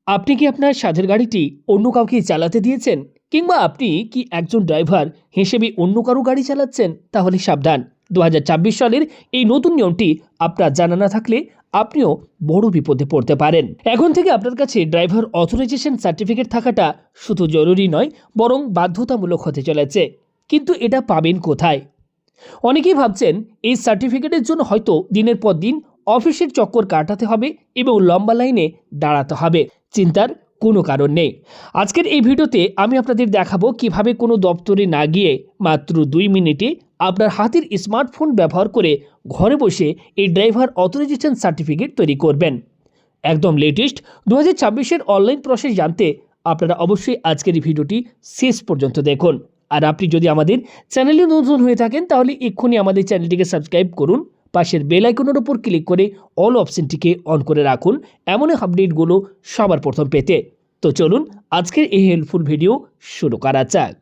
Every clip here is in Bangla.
আপনি কি আপনার সাধের গাড়িটি অন্য কাউকে চালাতে দিয়েছেন, কিংবা আপনি কি একজন ড্রাইভার হিসেবে অন্য কারো গাড়ি চালাচ্ছেন? তাহলে সাবধান। 2026 সালের এই নতুন নিয়মটি আপনার জানা না থাকলে আপনিও বড় বিপদে পড়তে পারেন। এখন থেকে আপনার কাছে ড্রাইভার অথরাইজেশন সার্টিফিকেট থাকাটা শুধু জরুরি নয়, বরং বাধ্যতামূলক হতে চলেছে। কিন্তু এটা পাবেন কোথায়? অনেকেই ভাবছেন এই সার্টিফিকেটের জন্য হয়তো দিনের পর দিন অফিসের চক্কর কাটাতে হবে এবং লম্বা লাইনে দাঁড়াতে হবে। চিন্তার কোনো কারণ নেই। আজকের এই ভিডিওতে আমি আপনাদের দেখাবো কিভাবে কোনো দপ্তরে না গিয়ে মাত্র 2 মিনিটে আপনার হাতের স্মার্টফোন ব্যবহার করে ঘরে বসে এই ড্রাইভার অথরাইজেশন সার্টিফিকেট তৈরি করবেন। একদম লেটেস্ট 2026-এর অনলাইন প্রসেস জানতে আপনারা অবশ্যই আজকের এই ভিডিওটি শেষ পর্যন্ত দেখুন। আর আপনি যদি আমাদের চ্যানেলে নতুন হয়ে থাকেন তাহলে এক্ষুনি আমাদের চ্যানেলটিকে সাবস্ক্রাইব করুন, পাশের বেল আইকনের উপর ক্লিক করে অল অপশনটিকে অন করে রাখুন এমন আপডেটগুলো সবার প্রথম পেতে। তো চলুন আজকের এই হেল্পফুল ভিডিও শুরু করা যাক।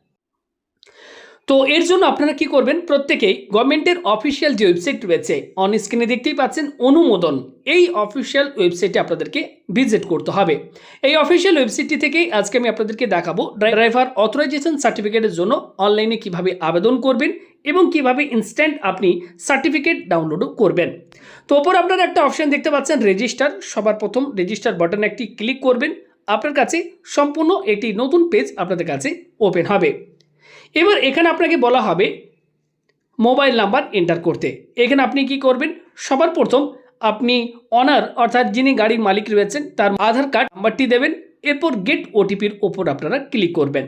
তো এর জন্য আপনারা কি করবেন, প্রত্যেকেই গভর্নমেন্টের অফিসিয়াল যে ওয়েবসাইট রয়েছে অন স্ক্রিনে দেখতেই পাচ্ছেন অনুমোদন, এই অফিসিয়াল ওয়েবসাইটে আপনাদেরকে ভিজিট করতে হবে। এই অফিসিয়াল ওয়েবসাইটটি থেকেই আজকে আমি আপনাদেরকে দেখাবো ড্রাইভার অথরাইজেশন সার্টিফিকেটের জন্য অনলাইনে কিভাবে আবেদন করবেন এবং কিভাবে ইনস্ট্যান্ট আপনি সার্টিফিকেট ডাউনলোডও করবেন। তো ওপর আপনারা একটা অপশন দেখতে পাচ্ছেন রেজিস্টার। সবার প্রথম রেজিস্টার বাটনে একটি ক্লিক করবেন। আপনার কাছে সম্পূর্ণ একটি নতুন পেজ আপনাদের কাছে ওপেন হবে। এবার এখানে আপনাকে বলা হবে মোবাইল নাম্বার এন্টার করতে। এখানে আপনি কি করবেন, সবার প্রথম আপনি অনার অর্থাৎ যিনি গাড়ির মালিক রয়েছেন তার আধার কার্ড নাম্বারটি দেবেন। এরপর গেট ওটিপির ওপর আপনারা ক্লিক করবেন।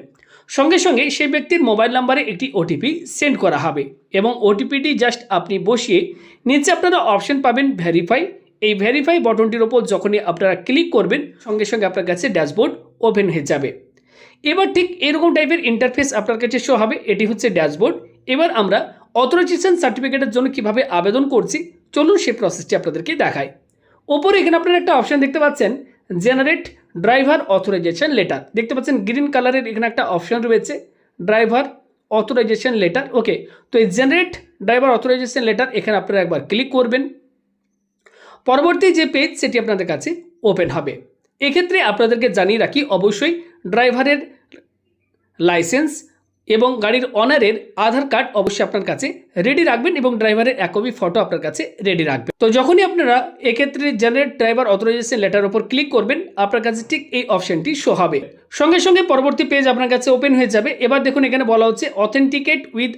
সঙ্গে সঙ্গে সেই ব্যক্তির মোবাইল নাম্বারে একটি ওটিপি সেন্ড করা হবে এবং ওটিপিটি জাস্ট আপনি বসিয়ে নিচে আপনারা অপশন পাবেন ভেরিফাই। এই ভেরিফাই বাটনটির ওপর যখনই আপনারা ক্লিক করবেন সঙ্গে সঙ্গে আপনার কাছে ড্যাশবোর্ড ওপেন হয়ে যাবে। এবার ঠিক এরকম টাইপের ইন্টারফেস আপনার কাছে শো হবে। এটি হচ্ছে ড্যাশবোর্ড। এবার আমরা অথরাইজেশন সার্টিফিকেটের জন্য কিভাবে আবেদন করছি চলুন সেই প্রসেসটি আপনাদেরকে দেখাই। ওপরে এখানে আপনারা একটা অপশন দেখতে পাচ্ছেন জেনারেট ড্রাইভার অথরাইজেশন লেটার। দেখতে পাচ্ছেন গ্রিন কালারের এখানে একটা অপশন রয়েছে ড্রাইভার অথরাইজেশন লেটার। ওকে, তো এই জেনারেট ড্রাইভার অথরাইজেশন লেটার এখানে আপনারা একবার ক্লিক করবেন। পরবর্তী যে পেজ সেটি আপনাদের কাছে ওপেন হবে। এক্ষেত্রে আপনাদেরকে জানিয়ে রাখি অবশ্যই ড্রাইভারের লাইসেন্স এবং গাড়ির অনারের আধার কার্ড অবশ্যই আপনার কাছে রেডি রাখবেন এবং ড্রাইভারের এক কপি ফটো আপনার কাছে রেডি রাখবেন। তো যখনই আপনারা এক্ষেত্রে জেনারেট ড্রাইভার অথরাইজেশন লেটার উপর ক্লিক করবেন আপনার কাছে ঠিক এই অপশনটি শো হবে। সঙ্গে সঙ্গে পরবর্তী পেজ আপনার কাছে ওপেন হয়ে যাবে। এবার দেখুন এখানে বলা হচ্ছে অথেন্টিকেট উইথ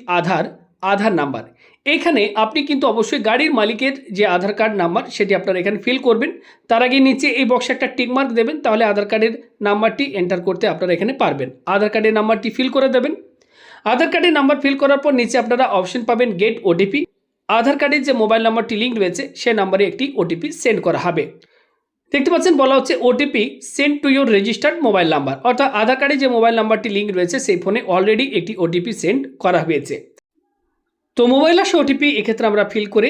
আধার নাম্বার। এখানে আপনি কিন্তু অবশ্যই গাড়ির মালিকের যে আধার কার্ড নাম্বার সেটি আপনারা এখানে ফিল করবেন। তার আগে নিচে এই বক্সে একটা টিক মার্ক দেবেন, তাহলে আধার কার্ডের নাম্বারটি এন্টার করতে আপনারা এখানে পারবেন। আধার কার্ডের নাম্বারটি ফিল করে দেবেন। আধার কার্ডের নাম্বার ফিল করার পর নিচে আপনারা অপশন পাবেন গেট ওটিপি। আধার কার্ডের যে মোবাইল নাম্বারটি লিঙ্ক রয়েছে সেই নাম্বারে একটি ওটিপি সেন্ড করা হবে। দেখতে পাচ্ছেন বলা হচ্ছে OTP send to your registered mobile number, অর্থাৎ আধার কার্ডে যে মোবাইল নাম্বারটি লিঙ্ক রয়েছে সেই ফোনে অলরেডি একটি ওটিপি সেন্ড করা হয়েছে। তো মোবাইল আসে ওটিপি এক্ষেত্রে আমরা ফিল করে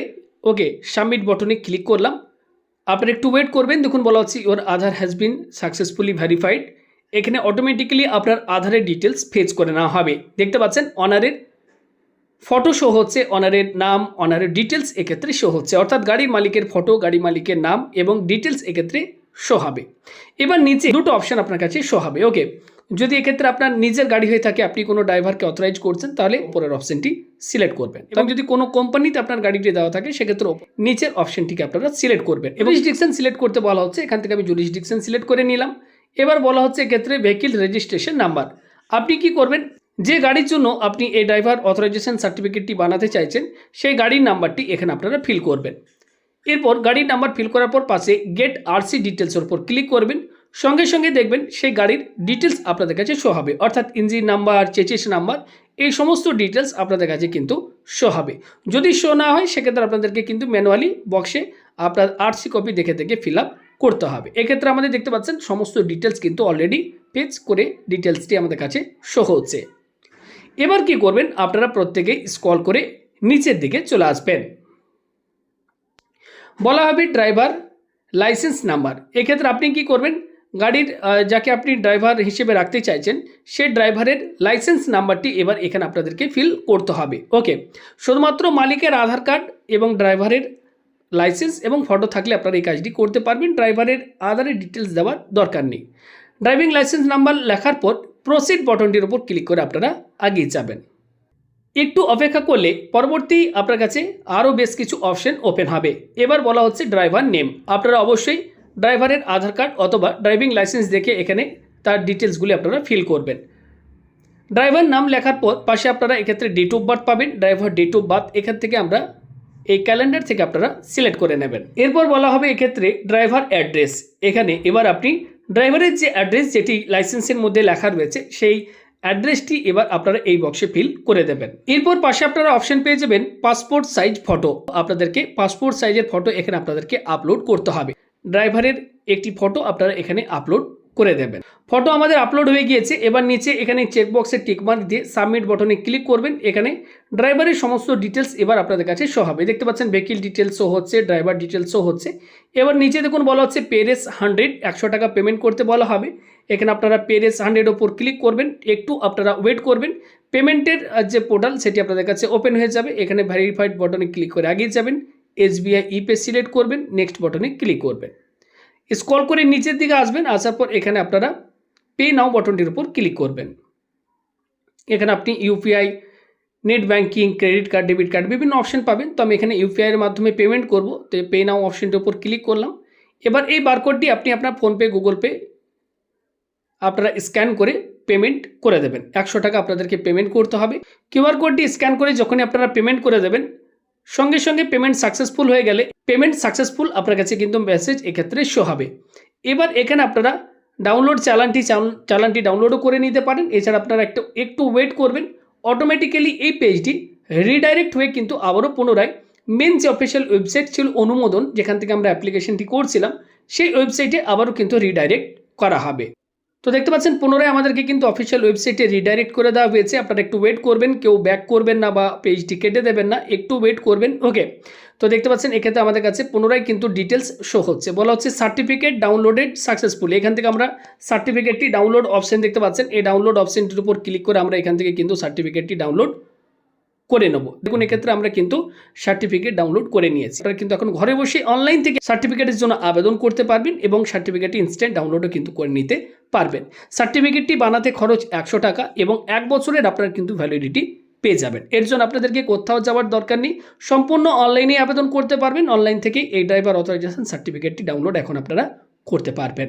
ওকে সাবমিট বটনে ক্লিক করলাম। আপনারা একটু ওয়েট করবেন। দেখুন বলা হচ্ছে your Aadhaar has been successfully verified. এখানে অটোমেটিক্যালি আপনার আধারের ডিটেলস ফেচ করে নেওয়া হবে। দেখতে পাচ্ছেন অনারের ফটো শো হচ্ছে, অনারের নাম, অনারের ডিটেলস এক্ষেত্রে শো হচ্ছে, অর্থাৎ গাড়ির মালিকের ফটো, গাড়ি মালিকের নাম এবং ডিটেলস এক্ষেত্রে শো হবে। এবার নিচে দুটো অপশন আপনার কাছে শো হবে। ওকে, যদি এক্ষেত্রে আপনার নিজের গাড়ি হয়ে থাকে, আপনি কোনো ড্রাইভারকে অথরাইজ করছেন, তাহলে উপরের অপশনটি সিলেক্ট করবেন এবং যদি কোনো কোম্পানিতে আপনার গাড়িটি দেওয়া থাকে সেক্ষেত্রে নিচের অপশনটিকে আপনারা সিলেক্ট করবেন। এবং জুরিসডিকশন সিলেক্ট করতে বলা হচ্ছে, এখান থেকে আমি জুরিসডিকশন সিলেক্ট করে নিলাম। এবার বলা হচ্ছে এক্ষেত্রে ভেহিকল রেজিস্ট্রেশন নাম্বার। আপনি কি করবেন, যে গাড়ির জন্য আপনি এই ড্রাইভার অথরাইজেশন সার্টিফিকেটটি বানাতে চাইছেন সেই গাড়ির নাম্বারটি এখানে আপনারা ফিল করবেন। এরপর গাড়ির নাম্বার ফিল করার পর পাশে গেট আরসি ডিটেলসের উপর ক্লিক করবেন। সঙ্গে সঙ্গে দেখবেন সেই গাড়ির ডিটেলস আপনাদের কাছে শো হবে, অর্থাৎ ইঞ্জিন নাম্বার, চেসিস নাম্বার, এই সমস্ত ডিটেলস আপনাদের কাছে কিন্তু শো হবে। যদি শো না হয় সেক্ষেত্রে আপনাদেরকে কিন্তু ম্যানুয়ালি বক্সে আপনার আরসি কপি দেখে ফিল আপ করতে হবে। এক্ষেত্রে আমাদের দেখতে পাচ্ছেন সমস্ত ডিটেলস কিন্তু অলরেডি পেজ করে ডিটেলসটি আমাদের কাছে শো হচ্ছে। এবার কি করবেন, আপনারা প্রত্যেকেই স্ক্রল করে নিচের দিকে চলে আসবেন। বলা হবে ড্রাইভার লাইসেন্স নাম্বার। এক্ষেত্রে আপনি কি করবেন, গাড়ির যাকে আপনি ড্রাইভার হিসেবে রাখতে চাইছেন সেই ড্রাইভারের লাইসেন্স নাম্বারটি এবার এখানে আপনাদেরকে ফিল করতে হবে। ওকে, শুধুমাত্র মালিকের আধার কার্ড এবং ড্রাইভারের লাইসেন্স এবং ফটো থাকলে আপনারা এই কাজটি করতে পারবেন। ড্রাইভারের আধারের ডিটেলস দেওয়ার দরকার নেই। ড্রাইভিং লাইসেন্স নাম্বার লেখার পর প্রসিড বাটনটির উপর ক্লিক করে আপনারা এগিয়ে যাবেন। একটু অপেক্ষা করলে পরবর্তী আপনার কাছে আরও বেশ কিছু অপশন ওপেন হবে। এবার বলা হচ্ছে ড্রাইভার নেম। আপনারা অবশ্যই ড্রাইভারের আধার কার্ড অথবা ড্রাইভিং লাইসেন্স দেখে এখানে তার ডিটেলসগুলি আপনারা ফিল করবেন। ড্রাইভার নাম লেখার পর পাশে আপনারা এক্ষেত্রে ডেট অফ বার্থ পাবেন। ড্রাইভার ডেট অফ বার্থ এখান থেকে আমরা এই ক্যালেন্ডার থেকে আপনারা সিলেক্ট করে নেবেন। এরপর বলা হবে এক্ষেত্রে ড্রাইভার অ্যাড্রেস। এখানে এবার আপনি ড্রাইভারের যে অ্যাড্রেস যেটি লাইসেন্সের মধ্যে লেখা রয়েছে সেই অ্যাড্রেসটি এবার আপনারা এই বক্সে ফিল করে দেবেন। এরপর পাশে আপনারা অপশন পেয়ে যাবেন পাসপোর্ট সাইজ ফটো। আপনাদেরকে পাসপোর্ট সাইজের ফটো এখানে আপনাদেরকে আপলোড করতে হবে। ড্রাইভারের একটি ফটো আপনারা এখানে আপলোড করে দেবেন। ফটো আমাদের আপলোড হয়ে গিয়েছে। এবার নিচে এখানে চেকবক্সে টিকমার্ক দিয়ে সাবমিট বাটনে ক্লিক করবেন। এখানে ড্রাইভারের সমস্ত ডিটেলস এবার আপনাদের কাছে শো হবে। দেখতে পাচ্ছেন ভেহিকল ডিটেলস শো হচ্ছে, ড্রাইভার ডিটেলস শো হচ্ছে। এবার নিচে দেখুন বলা হচ্ছে পেরেস 100 টাকা পেমেন্ট করতে বলা হবে। এখানে আপনারা পেরেস 100 ওপর ক্লিক করবেন। একটু আপনারা ওয়েট করবেন। পেমেন্টের যে পোর্টাল সেটি আপনাদের কাছে ওপেন হয়ে যাবে। এখানে ভেরিফাইড বাটনে ক্লিক করে এগিয়ে যাবেন। SBI ইপে সিলেক্ট করবেন, নেক্সট বাটনে ক্লিক করবেন। স্ক্রল করে নিচের দিকে আসবেন। আসার পর এখানে আপনারা পে নাও বাটনটির উপর ক্লিক করবেন। এখানে আপনি UPI, net banking, credit card, debit card বিভিন্ন অপশন পাবেন। তো আমি এখানে ইউপিআইয়ের মাধ্যমে পেমেন্ট করব, তো পে নাও অপশনটির উপর ক্লিক করলাম। এবার এই বারকোডটি আপনি আপনার ফোনপে, গুগল পে আপনারা স্ক্যান করে পেমেন্ট করে দেবেন। 100 টাকা আপনাদেরকে পেমেন্ট করতে হবে। কিউআর কোডটি স্ক্যান করে যখনই আপনারা পেমেন্ট করে দেবেন সঙ্গে সঙ্গে পেমেন্ট সাকসেসফুল হয়ে গেলে পেমেন্ট সাকসেসফুল আপনার কাছে কিন্তু মেসেজ এক্ষেত্রে শো হবে। এবার এখানে আপনারা ডাউনলোড চালানটি ডাউনলোডও করে নিতে পারেন। এছাড়া আপনারা একটু ওয়েট করবেন। অটোমেটিক্যালি এই পেজটি রিডাইরেক্ট হয়ে কিন্তু আবারও পুনরায় মেন যে অফিসিয়াল ওয়েবসাইট ছিল অনুমোদন, যেখান থেকে আমরা অ্যাপ্লিকেশনটি করছিলাম, সেই ওয়েবসাইটে আবারও কিন্তু রিডাইরেক্ট করা হবে। তো দেখতে পাচ্ছেন পুনরায় আমাদেরকে কিন্তু অফিসিয়াল ওয়েবসাইটে রিডাইরেক্ট করে দেওয়া হয়েছে। আপনারা একটু ওয়েট করবেন, কেউ ব্যাক করবেন না বা পেজটি কেটে দেবেন না, একটু ওয়েট করবেন। ওকে, তো দেখতে পাচ্ছেন এক্ষেত্রে আমাদের কাছে পুনরায় কিন্তু ডিটেলস শো হচ্ছে। বলা হচ্ছে সার্টিফিকেট ডাউনলোডেড সাকসেসফুল। এখান থেকে আমরা সার্টিফিকেটটি ডাউনলোড অপশন দেখতে পাচ্ছেন। এই ডাউনলোড অপশনটির উপর ক্লিক করে আমরা এখান থেকে কিন্তু সার্টিফিকেটটি ডাউনলোড করে নেব। দেখুন এক্ষেত্রে আমরা কিন্তু সার্টিফিকেট ডাউনলোড করে নিয়েছি। আপনারা কিন্তু এখন ঘরে বসে অনলাইন থেকে সার্টিফিকেটের জন্য আবেদন করতে পারবেন এবং সার্টিফিকেটটি ইনস্ট্যান্ট ডাউনলোডও কিন্তু করে নিতে পারবেন। সার্টিফিকেটটি বানাতে খরচ 100 টাকা এবং 1 বছরের আপনারা কিন্তু ভ্যালিডিটি পেয়ে যাবেন। এর জন্য আপনাদেরকে কোথাও যাওয়ার দরকার নেই, সম্পূর্ণ অনলাইনে আবেদন করতে পারবেন। অনলাইন থেকেই এই ড্রাইভার অথরাইজেশন সার্টিফিকেটটি ডাউনলোড এখন আপনারা করতে পারবেন।